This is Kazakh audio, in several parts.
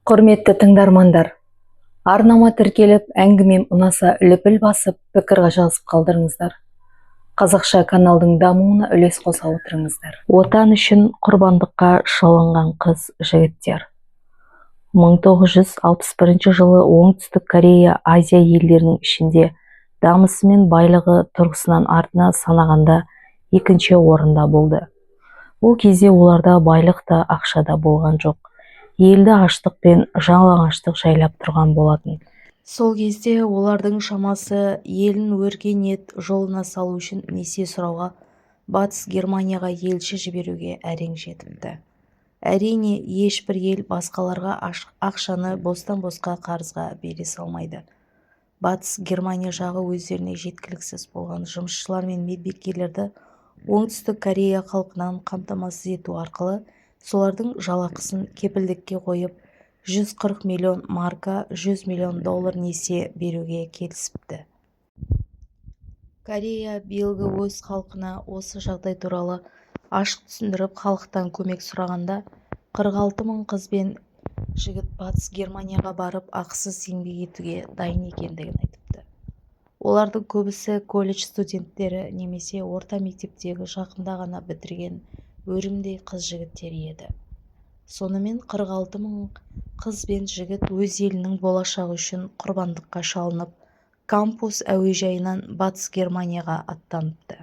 Құрметті тыңдармандар, арнама тіркеліп, әңгімем ұнаса лүпіл басып, пікір жазып қалдырыңыздар. Қазақша каналдың дамуына үлес қоса отырыңыздар. Отан үшін құрбандыққа шалынған қыз жігіттер. 1961 жылы Оңтүстік Корея Азия елдерінің ішінде дамысы мен байлығы тұрғысынан артына санағанда екінші орында болды. Бұл кезде оларда байлық та ақша да болған жоқ. Елді аштық пен жалаңаштық жайлап тұрған болатын. Сол кезде олардың шамасы елін өркениет жолына салу үшін несие сұрауға Батыс Германияға елші жіберуге әрең жетіпті. Әрине, ешбір ел басқаларға ақшаны бостан-босқа қарызға бере салмайды. Батыс Германия жағы өздеріне жеткіліксіз болған жұмысшылар мен медбикелерді Оңтүстік Корея халқынан қамтамасыз ету арқылы солардың жалақысын кепілдікке қойып, 140 миллион марка, 100 миллион доллар несие беруге келісіпті. Корея биылғы өз халқына осы жағдай туралы ашық түсіндіріп, халықтан көмек сұрағанда 46 мың қыз бен жігіт Батыс Германияға барып ақысыз еңбек етуге дайын екендігін айтыпты. Олардың көбісі колледж студенттері немесе орта мектептегі жақында ғана бітірген өрімдей қыз-жігіттер еді. Сонымен 46 мың қыз бен жігіт өз елінің болашағы үшін құрбандыққа шалынып, кампус әуежайынан Батыс Германияға аттаныпты.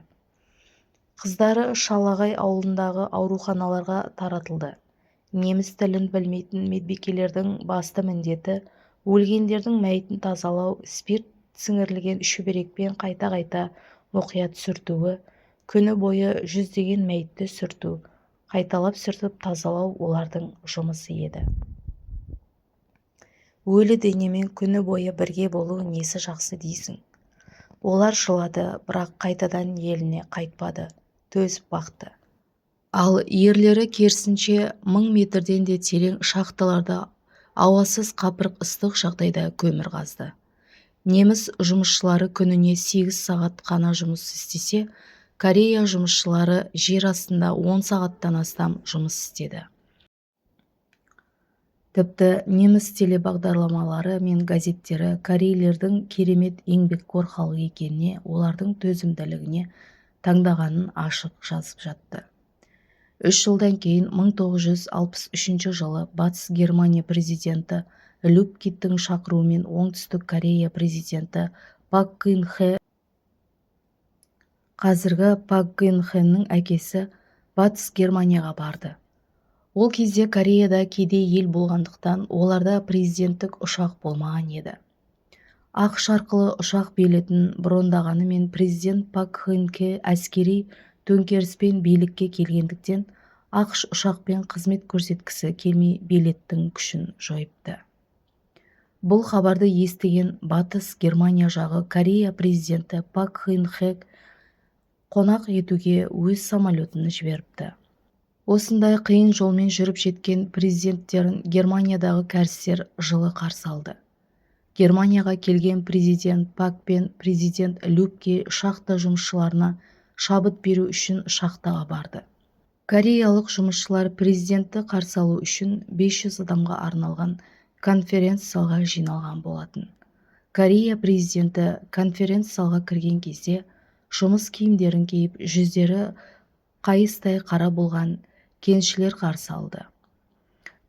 Қыздары Шалағай ауылындағы ауруханаларға таратылды. Неміс тілін білмейтін медбикелердің басты міндеті өлгендердің мәйітін тазалау, спирт сіңірілген шүберекпен қайта-қайта мұқият сүртуі, күні бойы жүздеген мәйітті сүрту, қайталап сүртіп тазалау олардың жұмысы еді. Өлі денемен күні бойы бірге болу несі жақсы дейсің? Олар жылады, бірақ қайтадан еліне қайтпады, төзіп бақты. Ал ерлері керісінше 1000 метрден де терең шахталарда ауасыз қапырық ыстық жағдайда көмір қазды. Неміс жұмысшылары күніне 8 сағат қана жұмыс істесе, Корея жұмысшылары жер астында 10 сағаттан астам жұмыс істеді. Тіпті неміс телебағдарламалары мен газеттері корейлердің керемет еңбекқор халық екеніне, олардың төзімділігіне таңдағанын ашық жазып жатты. 3 жылдан кейін 1963 жылы Батыс Германия президенті Любкиттің шақыруымен Оңтүстік Корея президенті Пак Кын Хе, қазіргі Пак Кын Хенің әкесі, Батыс Германияға барды. Ол кезде Кореяда кедей ел болғандықтан оларда президенттік ұшақ болмаған еді. ақш арқылы ұшақ билетін брондағанымен президент Пак Кын Хе әскери төңкеріспен билікке келгендіктен ақш ұшақпен қызмет көрсеткісі келмей билеттің күшін жойыпты. Бұл хабарды естіген Батыс Германия жағы Корея президенті Пак Кын Хе қонақ етуге өз самолетін жіберіпті. Осындай қиын жолмен жүріп жеткен президенттерін Германиядағы кәрістер жылы қарсы алды. Германияға келген президент Пак пен президент Любки шахта жұмысшыларына шабыт беру үшін шахтаға барды. Кореялық жұмысшылар президентті қарсы алу үшін 500 адамға арналған конференц-залға жиналған болатын. Корея президенті конференц-залға кірген кезде жұмыс киімдерін киіп, жүздері қайыстай қара болған кеншілер қарсы алды.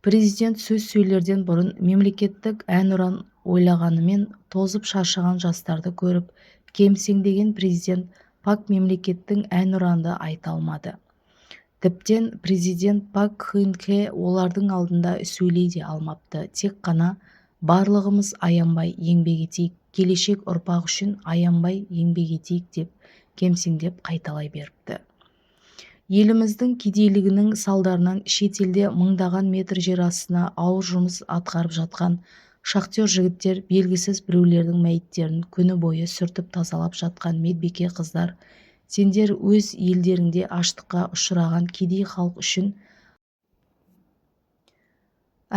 Президент сөз сөйлерден бұрын мемлекеттік әнұран ойлағанымен тозып шаршаған жастарды көріп, кемсеңдеген президент Пак мемлекеттің әнұранды айта алмады. Тіптен президент Пак Кын Хе олардың алдында сөйлей де алмапты. Тек қана барлығымыз аянбай еңбек етейік, келешек ұрпақ үшін аянбай еңбек етейік деп кемсеңдеп қайталай беріпті. Еліміздің кедейлігінің салдарынан шетелде мыңдаған метр жер астына ауыр жұмыс атқарып жатқан шахтер жігіттер белгісіз біреулердің мәйіттерін күні бойы сүртіп тазалап жатқан медбике қыздар, сендер өз елдеріңде аштыққа ұшыраған кедей халық үшін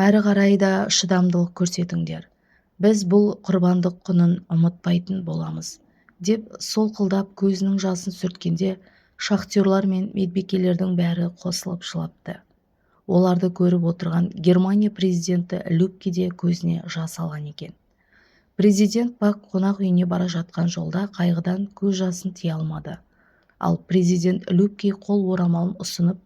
әрі қарай да шыдамдылық көрсетіңдер. Біз бұл құрбандық құнын ұмытпайтын боламыз, деп солқылдап көзінің жасын сүрткенде шахтерлар мен медбикелердің бәрі қосылып жылапты. оларды көріп отырған Германия президенті Любке де көзіне жас алған екен. Президент Пак қонақ үйіне бара жатқан жолда қайғыдан көз жасын тия алмады. Ал президент Любке қол орамалын ұсынып,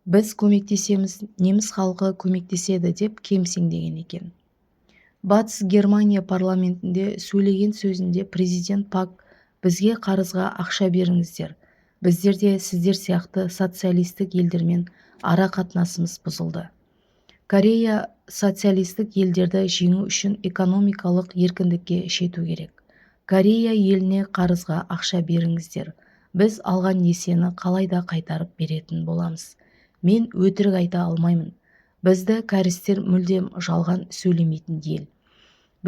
біз көмектесеміз, неміс халқы көмектеседі деп кемсеңдеген екен. Батыс Германия парламентінде сөйлеген сөзінде президент Пак бізге қарызға ақша беріңіздер. Біздерде сіздер сияқты социалистік елдермен ара қатынасымыз бұзылды. Корея социалистік елдерді жеңу үшін экономикалық еркіндікке жету керек. Корея еліне қарызға ақша беріңіздер. Біз алған несиені қалайда қайтарып беретін боламыз. Мен өтірік айта алмаймын. Бізді кәрістер мүлдем жалған сөйлемейтін ел.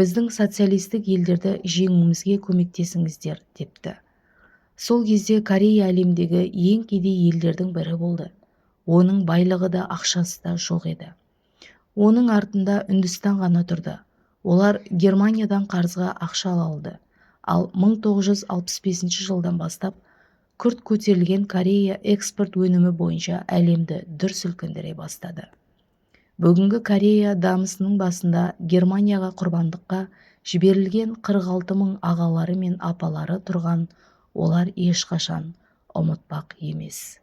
Біздің социалистік елдерді жеңуімізге көмектесіңіздер, депті. Сол кезде Корея әлемдегі ең кедей елдердің бірі болды. Оның байлығы да ақшасы да жоқ еді. Оның артында Үндістан ғана тұрды. Олар Германиядан қарызға ақша ала алды. Ал 1965 жылдан бастап күрт көтерілген Корея экспорт өнімі бойынша әлемді дүр сілкіндіре бастады. Бүгінгі Корея дамысының басында Германияға құрбандыққа жіберілген 46 мың ағалары мен апалары тұрған, олар ешқашан ұмытпақ емес.